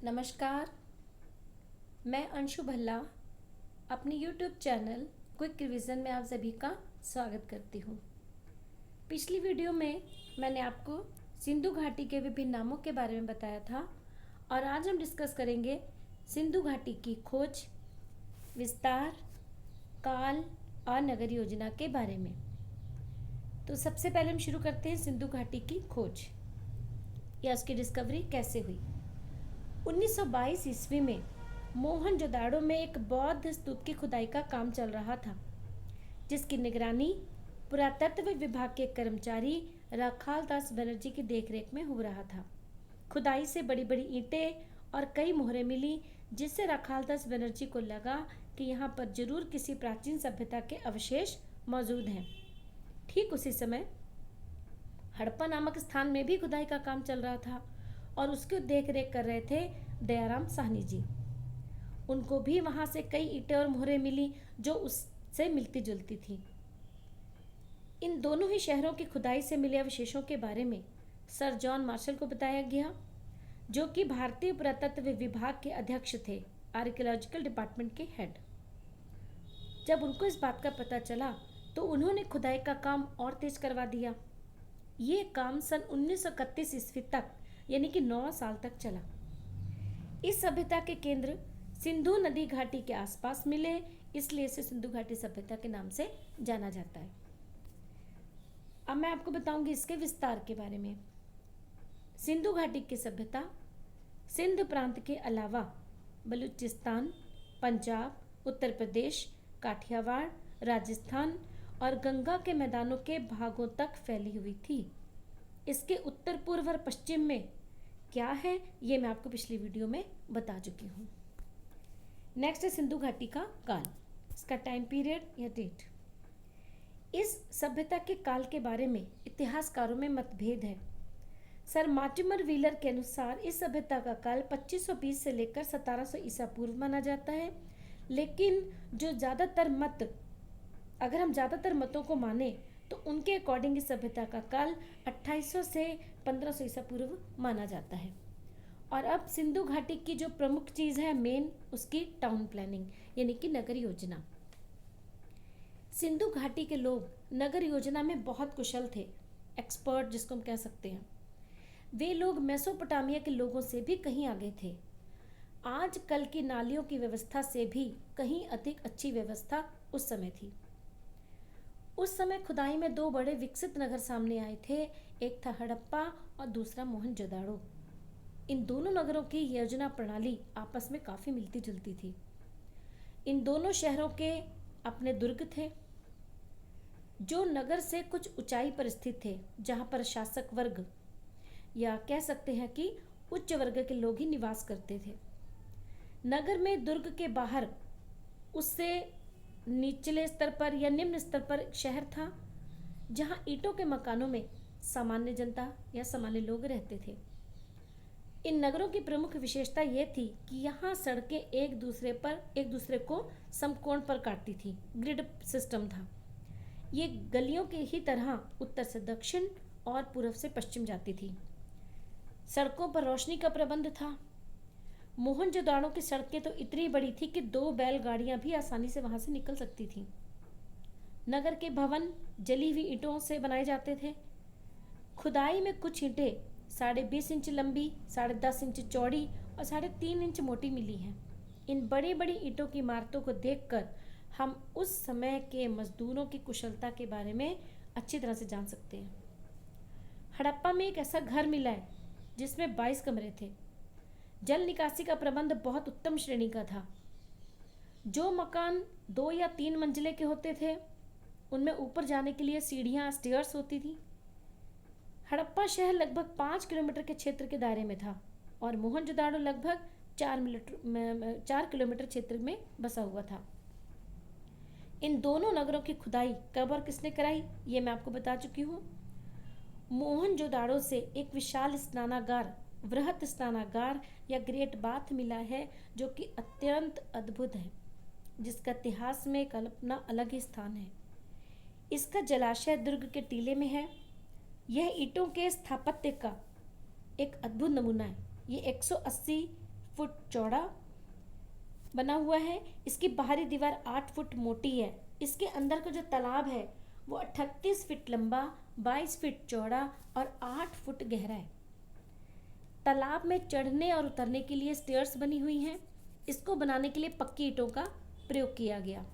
नमस्कार। मैं अंशु भल्ला अपनी YouTube चैनल क्विक रिवीजन में आप सभी का स्वागत करती हूँ। पिछली वीडियो में मैंने आपको सिंधु घाटी के विभिन्न नामों के बारे में बताया था और आज हम डिस्कस करेंगे सिंधु घाटी की खोज, विस्तार, काल और नगर योजना के बारे में। तो सबसे पहले हम शुरू करते हैं सिंधु घाटी की खोज या उसकी डिस्कवरी कैसे हुई। 1922 ईस्वी में मोहनजोदाड़ो में एक बौद्ध स्तूप की खुदाई का काम चल रहा था, जिसकी निगरानी पुरातत्व विभाग के कर्मचारी राखाल दास बनर्जी की देखरेख में हो रहा था। खुदाई से बड़ी बड़ी ईंटें और कई मोहरें मिली, जिससे राखाल दास बनर्जी को लगा कि यहाँ पर जरूर किसी प्राचीन सभ्यता के अवशेष मौजूद हैं। ठीक उसी समय हड़प्पा नामक स्थान में भी खुदाई का काम चल रहा था और उसकी देखरेख कर रहे थे दयाराम साहनी जी। उनको भी वहां से कई ईंटें और मोहरें मिली जो उससे मिलती जुलती थी। इन दोनों ही शहरों की खुदाई से मिले अवशेषों के बारे में सर जॉन मार्शल को बताया गया, जो कि भारतीय पुरातत्व विभाग के अध्यक्ष थे, आर्कियोलॉजिकल डिपार्टमेंट के हेड। जब उनको इस बात का पता चला तो उन्होंने खुदाई का काम और तेज करवा दिया। ये काम सन 1931 ईस्वी तक यानी कि 9 साल तक चला। इस सभ्यता के केंद्र सिंधु नदी घाटी के आसपास मिले, इसलिए इसे सिंधु घाटी सभ्यता के नाम से जाना जाता है। अब मैं आपको बताऊंगी इसके विस्तार के बारे में। सिंधु घाटी की सभ्यता सिंध प्रांत के अलावा बलूचिस्तान, पंजाब, उत्तर प्रदेश, काठियावाड़, राजस्थान और गंगा के मैदानों के भागों तक फैली हुई थी। इसके उत्तर पूर्व और पश्चिम में क्या है ये मैं आपको पिछली वीडियो में बता चुकी हूँ। नेक्स्ट है सिंधु घाटी का काल, इसका टाइम पीरियड या डेट। इस सभ्यता के काल के बारे में इतिहासकारों में मतभेद है। सर मार्टिमर व्हीलर के अनुसार इस सभ्यता का काल 2520 से लेकर 1700 ईसा पूर्व माना जाता है, लेकिन अगर हम ज़्यादातर मतों को माने तो उनके अकॉर्डिंग इस सभ्यता का काल 2800 से 1500 ईसा पूर्व माना जाता है। और अब सिंधु घाटी की जो प्रमुख चीज़ है मेन, उसकी टाउन प्लानिंग यानी कि नगर योजना। सिंधु घाटी के लोग नगर योजना में बहुत कुशल थे, एक्सपर्ट जिसको हम कह सकते हैं। वे लोग मेसोपोटामिया के लोगों से भी कहीं आगे थे। आज कल की नालियों की व्यवस्था से भी कहीं अधिक अच्छी व्यवस्था उस समय थी। उस समय खुदाई में 2 बड़े विकसित नगर सामने आए थे, एक था हड़प्पा और दूसरा मोहनजोदाड़ो। इन दोनों नगरों की योजना प्रणाली आपस में काफी मिलती जुलती थी। इन दोनों शहरों के अपने दुर्ग थे, जो नगर से कुछ ऊंचाई पर स्थित थे, जहां पर शासक वर्ग या कह सकते हैं कि उच्च वर्ग के लोग ही निवास करते थे। नगर में दुर्ग के बाहर उससे निचले स्तर पर या निम्न स्तर पर एक शहर था, जहां ईंटों के मकानों में सामान्य जनता या सामान्य लोग रहते थे। इन नगरों की प्रमुख विशेषता यह थी कि यहाँ सड़कें एक दूसरे को समकोण पर काटती थी, ग्रिड सिस्टम था। ये गलियों की ही तरह उत्तर से दक्षिण और पूर्व से पश्चिम जाती थी। सड़कों पर रोशनी का प्रबंध था। मोहनजोदाड़ो की सड़कें तो इतनी बड़ी थी कि 2 बैलगाड़ियां भी आसानी से वहां से निकल सकती थीं। नगर के भवन जली हुई ईंटों से बनाए जाते थे। खुदाई में कुछ ईंटें 20.5 इंच लंबी, 10.5 इंच चौड़ी और 3.5 इंच मोटी मिली हैं। इन बड़ी बड़ी ईंटों की इमारतों को देखकर हम उस समय के मजदूरों की कुशलता के बारे में अच्छी तरह से जान सकते हैं। हड़प्पा में एक ऐसा घर मिला है जिसमें 22 कमरे थे। जल निकासी का प्रबंध बहुत उत्तम श्रेणी का था। जो मकान 2 या 3 मंजिले के होते थे, उनमें ऊपर जाने के लिए सीढ़ियां, स्टेयर्स होती थी। हड़प्पा शहर लगभग 5 किलोमीटर के क्षेत्र के दायरे में था और मोहनजोदाड़ो लगभग 4 किलोमीटर क्षेत्र में बसा हुआ था। इन दोनों नगरों की खुदाई कब और किसने कराई ये मैं आपको बता चुकी हूँ। मोहनजोदाड़ो से एक विशाल स्नानागार, वृहत स्नानागार या ग्रेट बाथ मिला है, जो कि अत्यंत अद्भुत है, जिसका इतिहास में एक अपना अलग ही स्थान है। इसका जलाशय दुर्ग के टीले में है। यह ईंटों के स्थापत्य का एक अद्भुत नमूना है। ये 180 फुट चौड़ा बना हुआ है। इसकी बाहरी दीवार 8 फुट मोटी है। इसके अंदर का जो तालाब है वो 38 फीट लंबा, 22 फीट चौड़ा और 8 फुट गहरा है। तालाब में चढ़ने और उतरने के लिए स्टेयर्स बनी हुई हैं। इसको बनाने के लिए पक्की ईंटों का प्रयोग किया गया।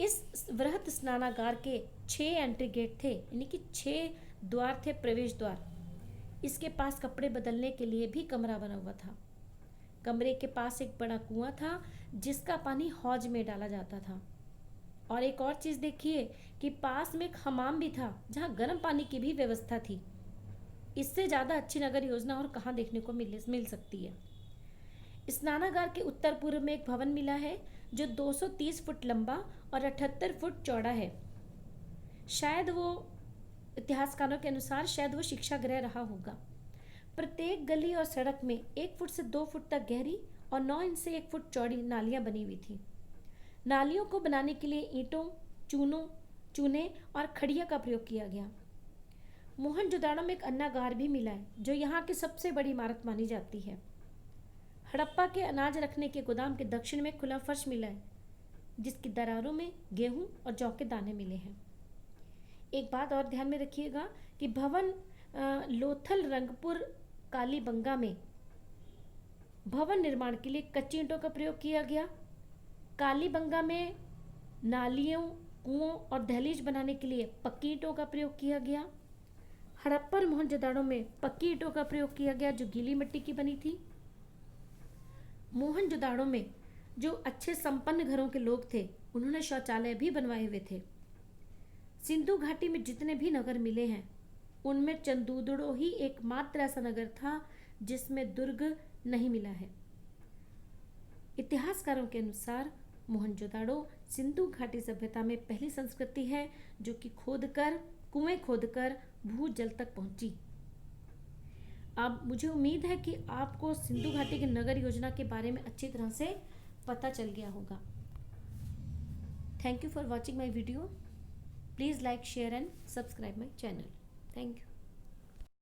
इस वृहत स्नानागार के 6 एंट्री गेट थे, यानी कि 6 द्वार थे, प्रवेश द्वार। इसके पास कपड़े बदलने के लिए भी कमरा बना हुआ था। कमरे के पास एक बड़ा कुआं था जिसका पानी हौज में डाला जाता था। और एक और चीज़ देखिए कि पास में एक हमाम भी था जहाँ गर्म पानी की भी व्यवस्था थी। इससे ज़्यादा अच्छी नगर योजना और कहाँ देखने को मिल सकती है। स्नानागार के उत्तर पूर्व में एक भवन मिला है जो 230 फुट लंबा और 78 फुट चौड़ा है। शायद वो, इतिहासकारों के अनुसार शायद वो शिक्षा गृह रहा होगा। प्रत्येक गली और सड़क में 1 फुट से 2 फुट तक गहरी और 9 इंच से 1 फुट चौड़ी नालियां बनी हुई थी। नालियों को बनाने के लिए ईंटों, चूने और खड़िया का प्रयोग किया गया। मोहनजोदाड़ो में एक अन्नागार भी मिला है जो यहाँ की सबसे बड़ी इमारत मानी जाती है। हड़प्पा के अनाज रखने के गोदाम के दक्षिण में खुला फर्श मिला है जिसकी दरारों में गेहूं और जौ के दाने मिले हैं। एक बात और ध्यान में रखिएगा कि भवन लोथल रंगपुर कालीबंगा में भवन निर्माण के लिए कच्ची ईंटों का प्रयोग किया गया। कालीबंगा में नालियों, कुओं और दहलीज बनाने के लिए पक्की ईंटों का प्रयोग किया गया। हड़प्पा और मोहनजोदाड़ो में पक्की ईंटों का प्रयोग किया गया जो गीली मिट्टी की बनी थी। मोहनजोदाड़ो में जो अच्छे संपन्न घरों के लोग थे उन्होंने शौचालय भी बनवाए हुए थे। सिंधु घाटी में जितने भी नगर मिले हैं उनमें चंदूदड़ो ही एकमात्र ऐसा नगर था जिसमें दुर्ग नहीं मिला है। इतिहासकारों के अनुसार मोहनजोदाड़ो सिंधु घाटी सभ्यता में पहली संस्कृति है जो कि कुएं खोदकर भूजल तक पहुंची। अब मुझे उम्मीद है कि आपको सिंधु घाटी की नगर योजना के बारे में अच्छी तरह से पता चल गया होगा। Thank you for watching my video. Please like, share and subscribe my channel. Thank you.